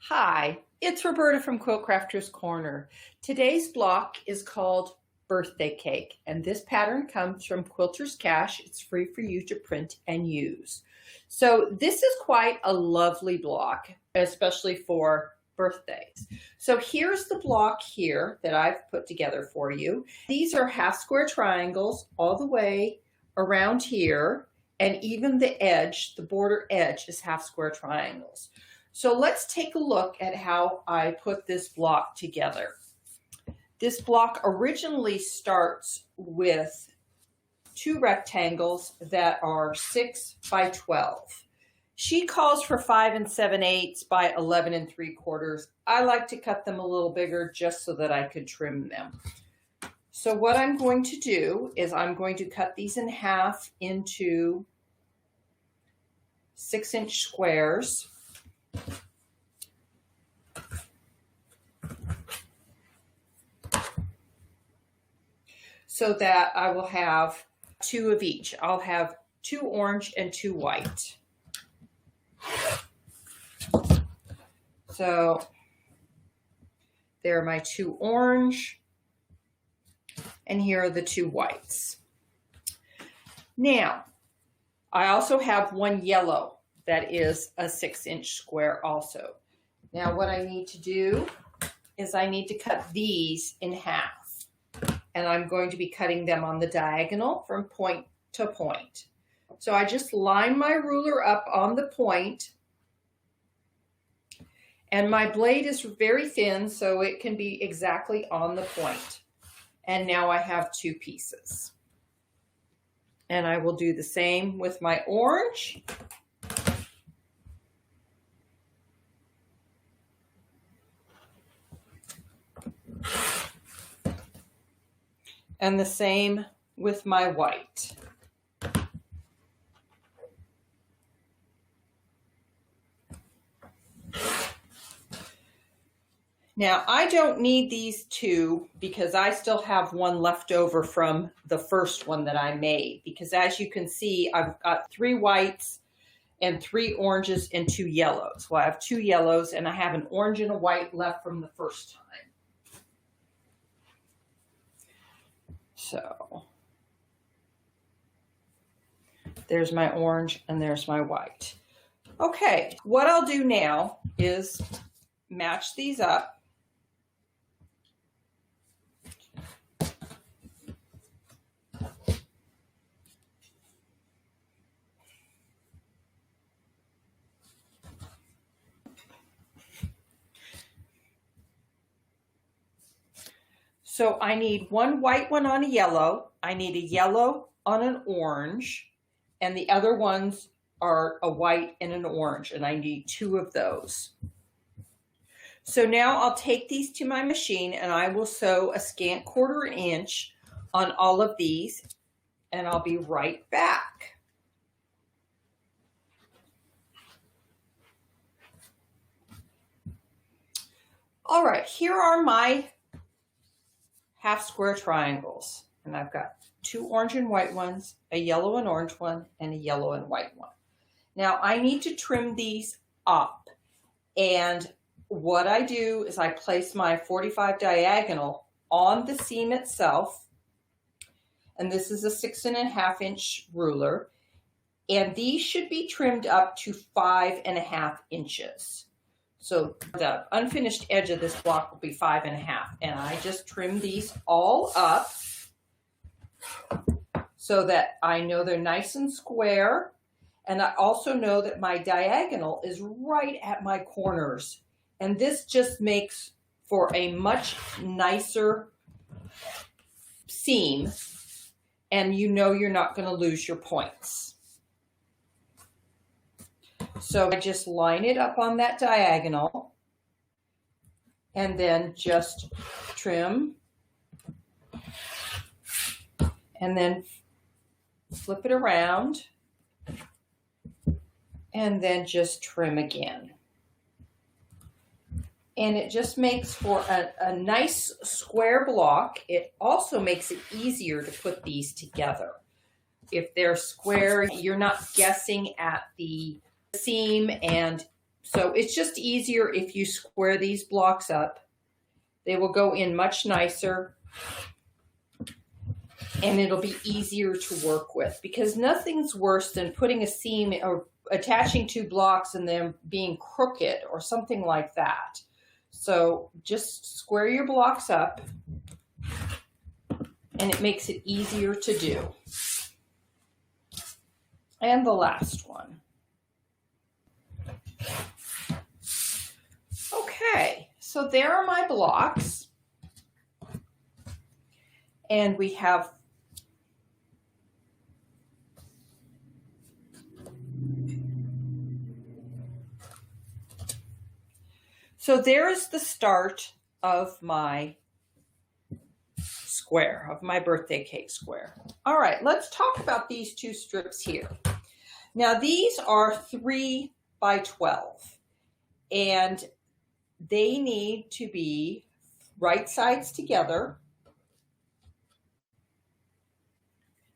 Hi, it's Roberta from Quilt Crafters Corner. Today's block is called Birthday Cake, and this pattern comes from Quilter's Cash. It's free for you to print and use. So this is quite a lovely block, especially for birthdays. So here's the block here that I've put together for you. These are half square triangles all the way around here, and even the edge, the border edge, is half square triangles. So let's take a look at how I put this block together. This block originally starts with two rectangles that are 6 by 12. She calls for 5 7/8 by 11 3/4. I like to cut them a little bigger just so that I could trim them. So what I'm going to do is I'm going to cut these in half into 6-inch squares. So that I will have two of each. I'll have 2 orange and 2 white. So there are my 2 orange, and here are the 2 whites. Now, I also have 1 yellow that is a 6-inch square also. Now what I need to do is I need to cut these in half. And I'm going to be cutting them on the diagonal from point to point. So I just line my ruler up on the point, and my blade is very thin so it can be exactly on the point. And now I have 2 pieces. And I will do the same with my orange. And the same with my white. Now, I don't need these 2 because I still have 1 left over from the first one that I made. Because as you can see, I've got 3 whites and 3 oranges and 2 yellows. Well, I have 2 yellows and I have an orange and a white left from the first time. So there's my orange and there's my white. Okay, what I'll do now is match these up. So I need 1 white one on a yellow, I need a yellow on an orange, and the other ones are a white and an orange, and I need 2 of those. So now I'll take these to my machine and I will sew a scant 1/4 inch on all of these, and I'll be right back. All right, here are my half square triangles, and I've got 2 orange and white ones, a yellow and orange one, and a yellow and white one. Now I need to trim these up, and what I do is I place my 45 diagonal on the seam itself, and this is a 6 1/2-inch ruler, and these should be trimmed up to 5 1/2 inches. So the unfinished edge of this block will be 5 1/2, and I just trim these all up so that I know they're nice and square, and I also know that my diagonal is right at my corners, and this just makes for a much nicer seam, and you know you're not going to lose your points. So I just line it up on that diagonal and then just trim and then flip it around and then just trim again. And it just makes for a nice square block. It also makes it easier to put these together. If they're square, you're not guessing at the seam and So it's just easier if you square these blocks up. They will go in much nicer, and it'll be easier to work with, because nothing's worse than putting a seam or attaching two blocks and them being crooked or something like that. So just square your blocks up, and it makes it easier to do. And the last one. Okay, so there are my blocks. And we have so there is the start of my square, of my birthday cake square. All right, let's talk about these two strips here. Now these are 3 by 12, and they need to be right sides together.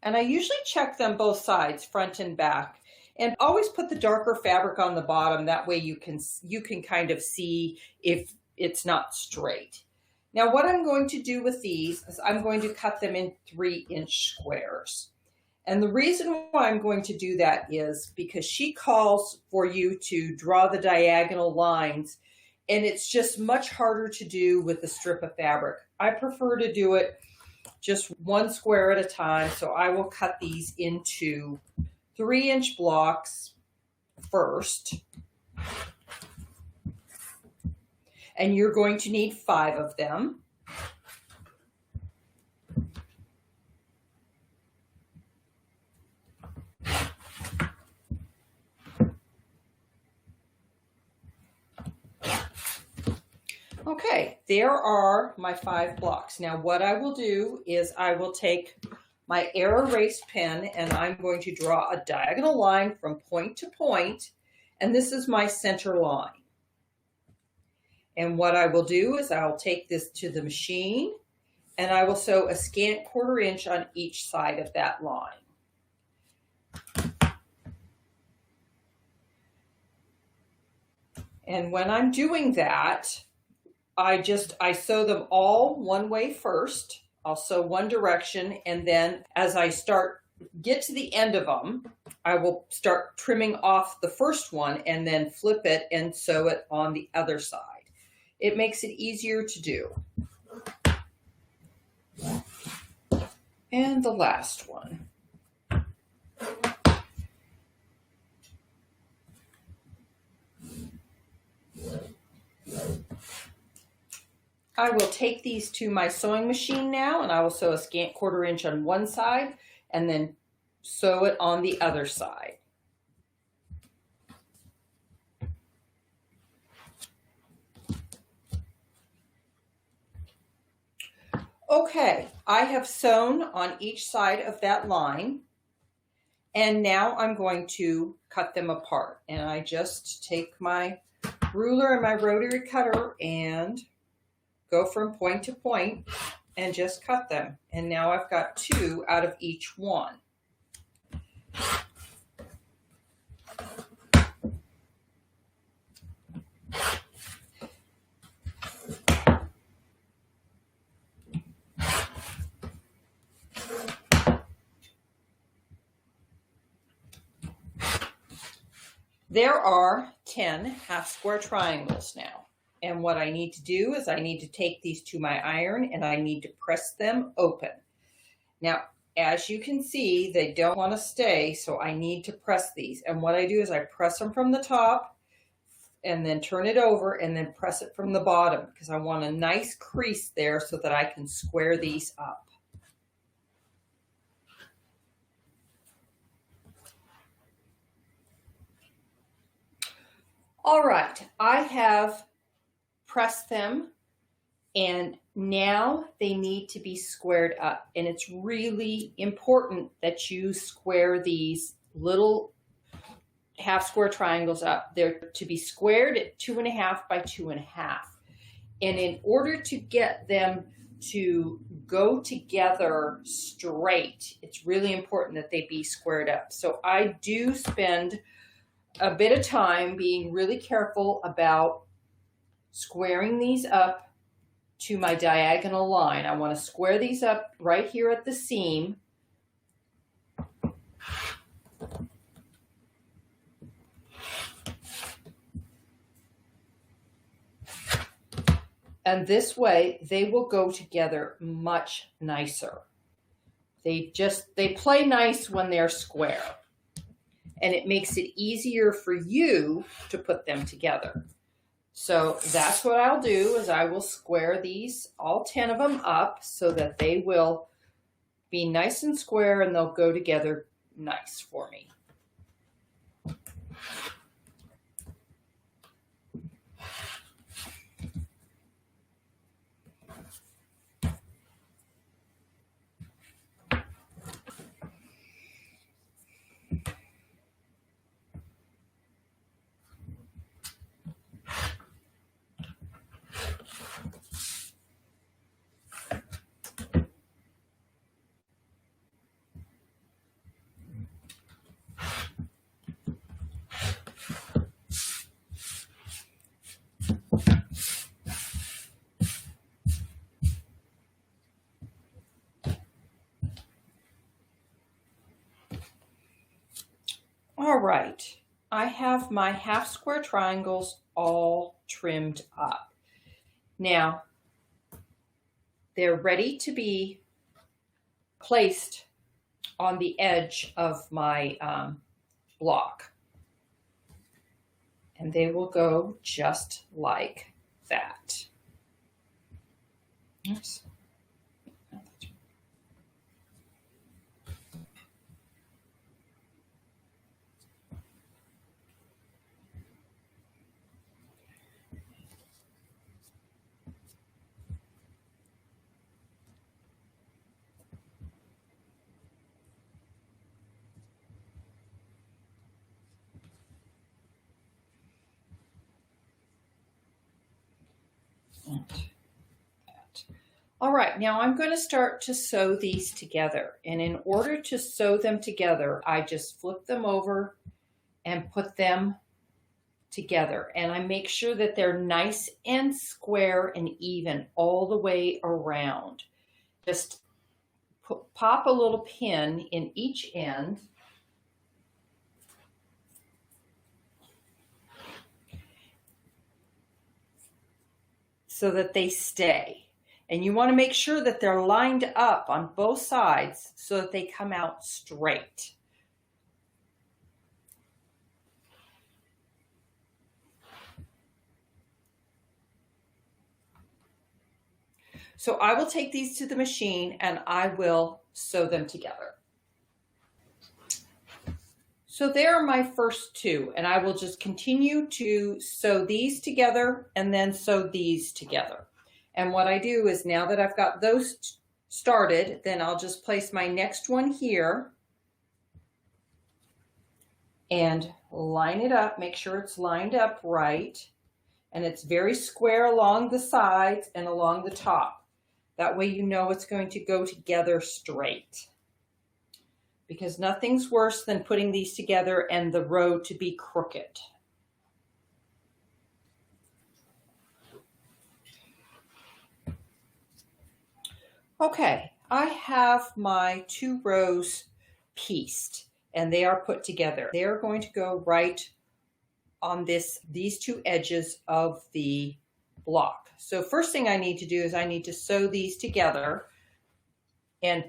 And I usually check them both sides, front and back, and always put the darker fabric on the bottom. That way you can kind of see if it's not straight. Now what I'm going to do with these is I'm going to cut them in 3-inch squares. And the reason why I'm going to do that is because she calls for you to draw the diagonal lines, and it's just much harder to do with a strip of fabric. I prefer to do it just one square at a time, so I will cut these into 3-inch blocks first. And you're going to need 5 of them. Okay, there are my 5 blocks. Now what I will do is I will take my air erase pen and I'm going to draw a diagonal line from point to point, and this is my center line. And what I will do is I'll take this to the machine and I will sew a scant 1/4 inch on each side of that line. And when I'm doing that, I sew them all one way first. I'll sew one direction, and then as I get to the end of them, I will start trimming off the first one and then flip it and sew it on the other side. It makes it easier to do. And the last one. I will take these to my sewing machine now, and I will sew a scant 1/4 inch on one side and then sew it on the other side. Okay, I have sewn on each side of that line, and now I'm going to cut them apart. And I just take my ruler and my rotary cutter and go from point to point and just cut them. And now I've got 2 out of each one. There are 10 half-square triangles now. And what I need to do is I need to take these to my iron and I need to press them open. Now, as you can see, they don't want to stay, so I need to press these. And what I do is I press them from the top and then turn it over and then press it from the bottom, because I want a nice crease there so that I can square these up. All right, I have pressed them, and now they need to be squared up. And it's really important that you square these little half-square triangles up. They're to be squared at 2.5 by 2.5. And in order to get them to go together straight, it's really important that they be squared up. So I do spend a bit of time being really careful about squaring these up to my diagonal line. I want to square these up right here at the seam. And this way they will go together much nicer. They play nice when they're square. And it makes it easier for you to put them together. So that's what I'll do, is I will square these, all 10 of them up, so that they will be nice and square and they'll go together nice for me. All right, I have my half square triangles all trimmed up. Now, they're ready to be placed on the edge of my block. And they will go just like that. Oops. All right, now I'm going to start to sew these together. And in order to sew them together, I just flip them over and put them together. And I make sure that they're nice and square and even all the way around. Just pop a little pin in each end. So that they stay. And you want to make sure that they're lined up on both sides so that they come out straight. So I will take these to the machine and I will sew them together. So there are my first two, and I will just continue to sew these together and then sew these together. And what I do is, now that I've got those started, then I'll just place my next one here and line it up, make sure it's lined up right. And it's very square along the sides and along the top. That way you know it's going to go together straight. Because nothing's worse than putting these together and the row to be crooked. Okay, I have my 2 rows pieced and they are put together. They are going to go right on these 2 edges of the block. So first thing I need to do is I need to sew these together and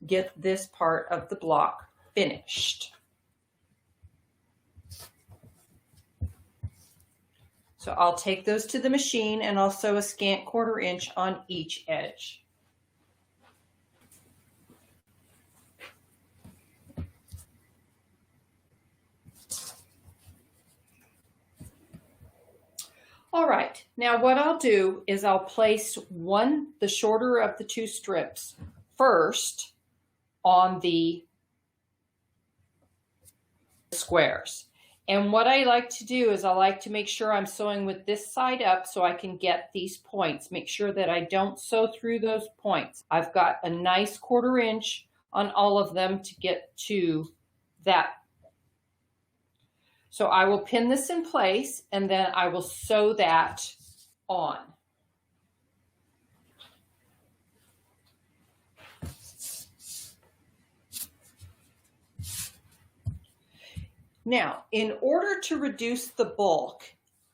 get this part of the block finished. So I'll take those to the machine and I'll sew a scant 1/4 inch on each edge. All right, now what I'll do is I'll place the shorter of the 2 strips first on the squares. And what I like to do is I like to make sure I'm sewing with this side up so I can get these points. Make sure that I don't sew through those points. I've got a nice 1/4 inch on all of them to get to that. So I will pin this in place and then I will sew that on. Now, in order to reduce the bulk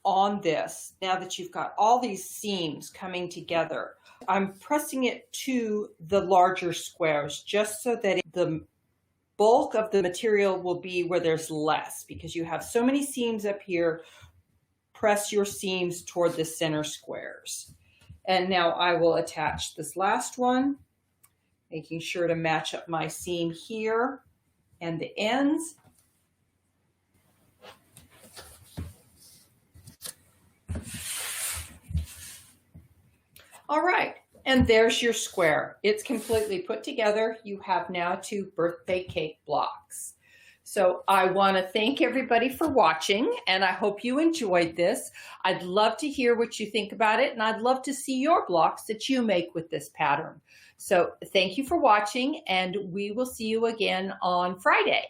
on this, now that you've got all these seams coming together, I'm pressing it to the larger squares just so that the bulk of the material will be where there's less, because you have so many seams up here. Press your seams toward the center squares. And now I will attach this last one, making sure to match up my seam here and the ends. All right, and there's your square. It's completely put together. You have now 2 birthday cake blocks. So I want to thank everybody for watching, and I hope you enjoyed this. I'd love to hear what you think about it, and I'd love to see your blocks that you make with this pattern. So thank you for watching, and we will see you again on Friday.